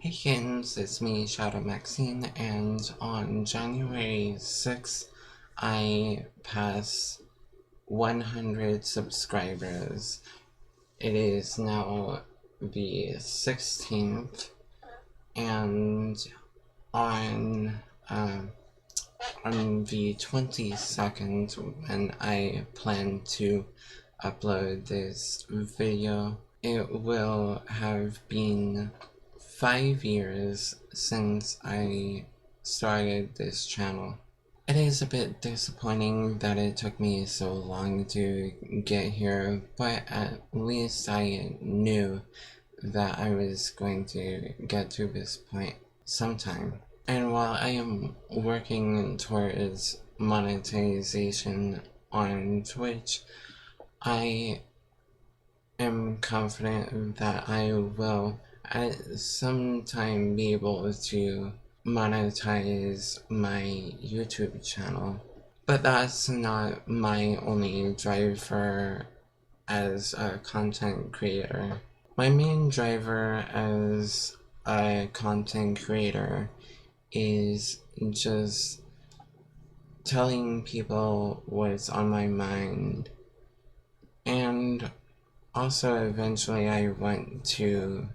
Hey kittens, it's me, shadowxthevampiress, and on January 6th, I passed 100 subscribers. It is now the 16th, and on the 22nd, when I plan to upload this video, it will have been 5 years since I started this channel. It is a bit disappointing that it took me so long to get here, but at least I knew that I was going to get to this point sometime. And while I am working towards monetization on Twitch, I am confident that I will at some time be able to monetize my YouTube channel. But that's not my only driver as a content creator. My main driver as a content creator is just telling people what's on my mind, and also eventually I want to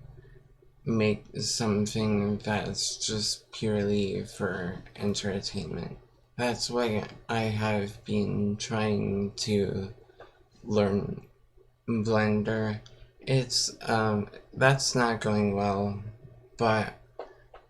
make something that's just purely for entertainment. That's why I have been trying to learn Blender. That's not going well, but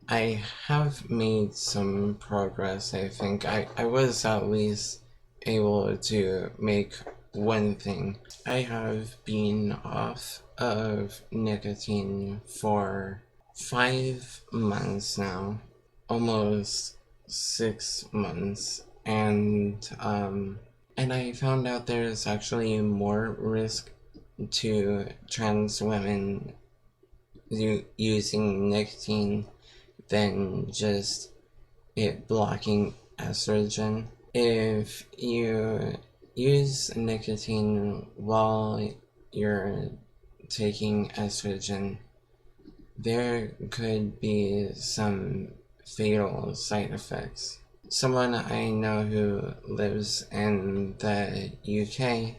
I have made some progress. I think I was at least able to make one thing. I have been off of nicotine for 5 months now, almost 6 months, and I found out there's actually more risk to trans women using nicotine than just it blocking estrogen. If you use nicotine while you're taking estrogen, there could be some fatal side effects. Someone I know who lives in the UK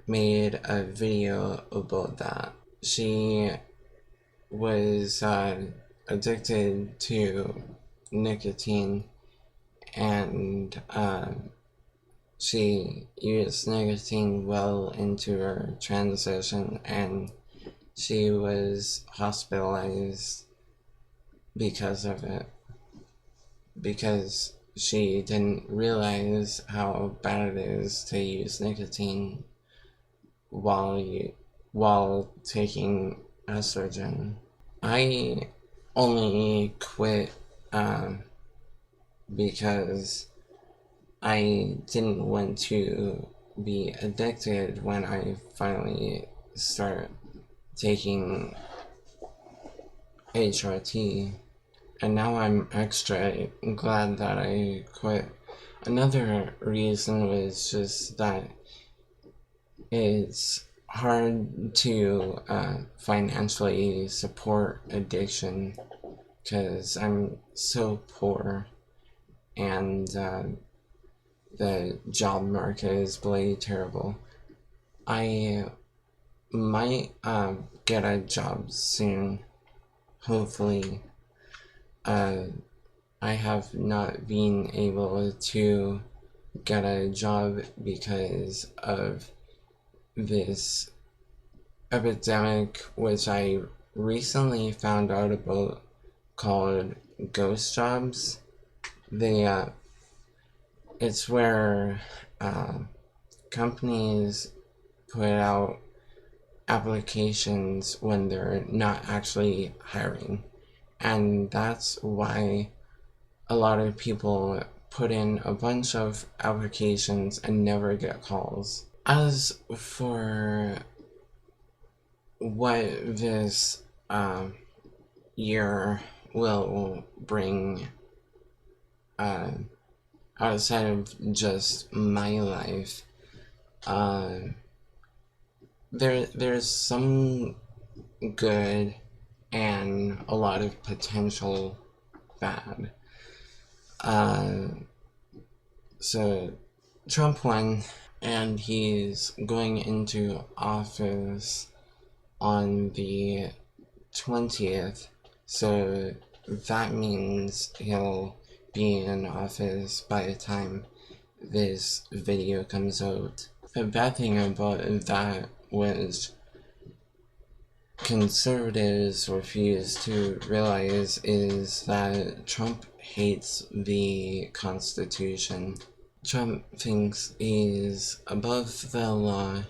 made a video about that. She was addicted to nicotine, and she used nicotine well into her transition, and she was hospitalized because of it, because she didn't realize how bad it is to use nicotine while taking estrogen. I only quit because I didn't want to be addicted when I finally start taking HRT, and now I'm extra glad that I quit. Another reason was just that it's hard to financially support addiction because I'm so poor, and the job market is bloody terrible. I might get a job soon, hopefully. I have not been able to get a job because of this epidemic, which I recently found out about, called ghost jobs. It's where companies put out applications when they're not actually hiring, and that's why a lot of people put in a bunch of applications and never get calls. As for what this year will bring outside of just my life, there's some good and a lot of potential bad. So Trump won, and he's going into office on the 20th, so that means he'll be in office by the time this video comes out. The bad thing about that was conservatives refuse to realize is that Trump hates the Constitution. Trump thinks he's above the law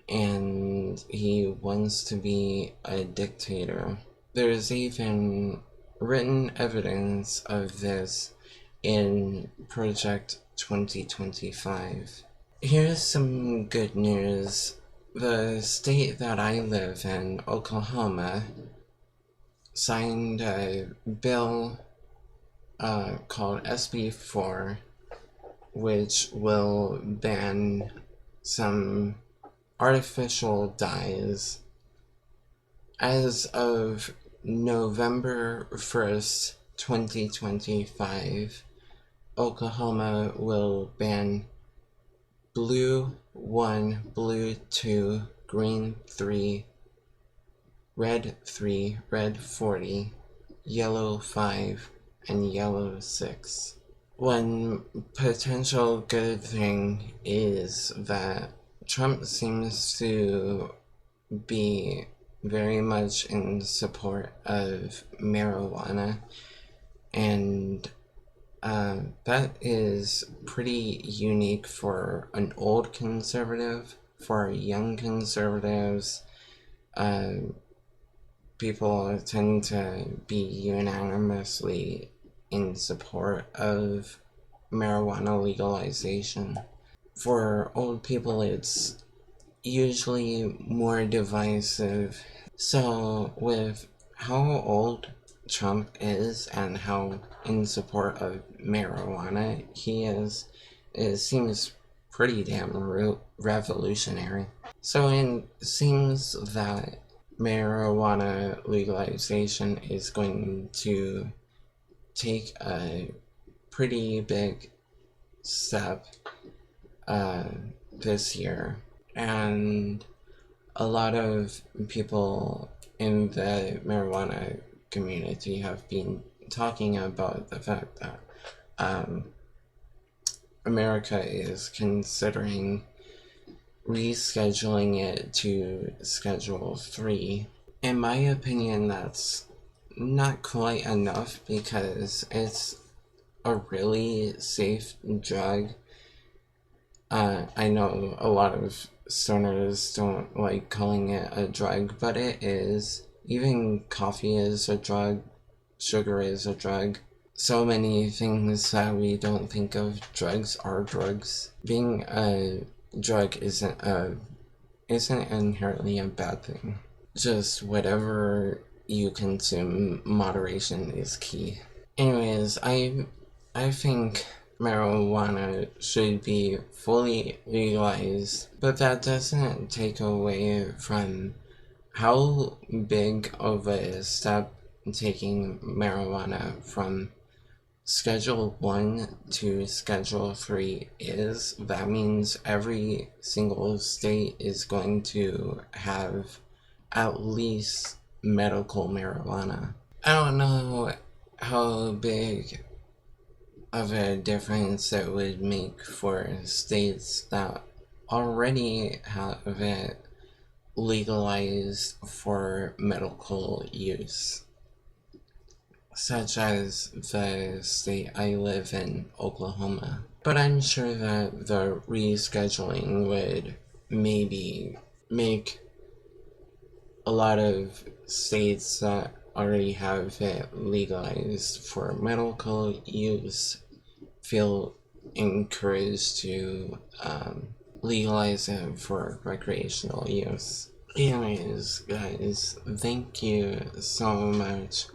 and he wants to be a dictator. There's even written evidence of this in Project 2025. Here's some good news. The state that I live in, Oklahoma, signed a bill called SB 4, which will ban some artificial dyes. As of November 1st, 2025, Oklahoma will ban blue 1, blue 2, green 3, red 3, red 40, yellow 5, and yellow 6. One potential good thing is that Trump seems to be very much in support of marijuana, and that is pretty unique for an old conservative. For young conservatives, people tend to be unanimously in support of marijuana legalization. For old people, it's usually more divisive. So with how old Trump is and how in support of marijuana he is, it seems pretty damn revolutionary. So it seems that marijuana legalization is going to take a pretty big step this year, and a lot of people in the marijuana community have been talking about the fact that America is considering rescheduling it to Schedule 3. In my opinion, that's not quite enough because it's a really safe drug. I know a lot of stoners don't like calling it a drug, but it is. Even coffee is a drug, sugar is a drug. So many things that we don't think of drugs are drugs. Being a drug isn't inherently a bad thing. Just whatever you consume, moderation is key. Anyways, I think marijuana should be fully legalized, but that doesn't take away from how big of a step taking marijuana from Schedule 1 to Schedule 3 is. That means every single state is going to have at least medical marijuana. I don't know how big of a difference it would make for states that already have it legalized for medical use, such as the state I live in, Oklahoma. But I'm sure that the rescheduling would maybe make a lot of states that already have it legalized for medical use feel encouraged to legalize it for recreational use. Anyways, guys, thank you so much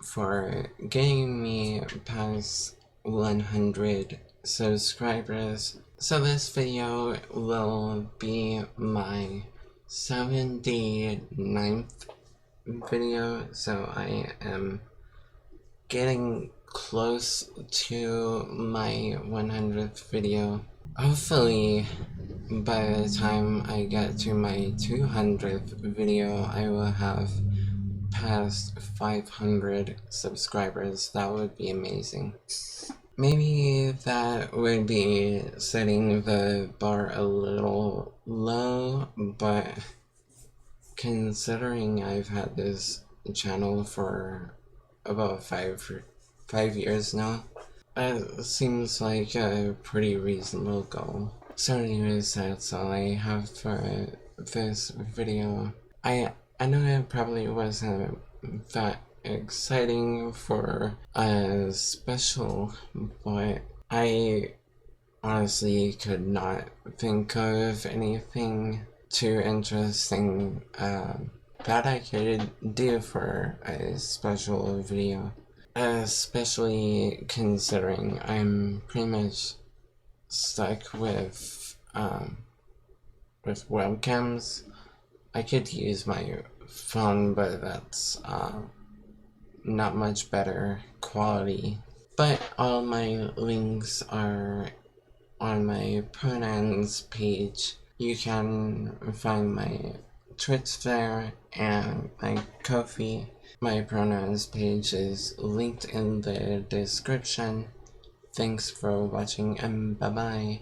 for getting me past 100 subscribers. So this video will be my 79th video, so I am getting close to my 100th video. Hopefully, by the time I get to my 200th video, I will have passed 500 subscribers. That would be amazing. Maybe that would be setting the bar a little low, but considering I've had this channel for about five years now, it seems like a pretty reasonable goal. So anyways, that's all I have for this video. I know it probably wasn't that exciting for a special, but I honestly could not think of anything too interesting that I could do for a special video. Especially considering I'm pretty much stuck with webcams. I could use my phone, but that's not much better quality. But all my links are on my pronouns page. You can find my Twitch there and my Ko-fi. My pronouns page is linked in the description. Thanks for watching and bye bye.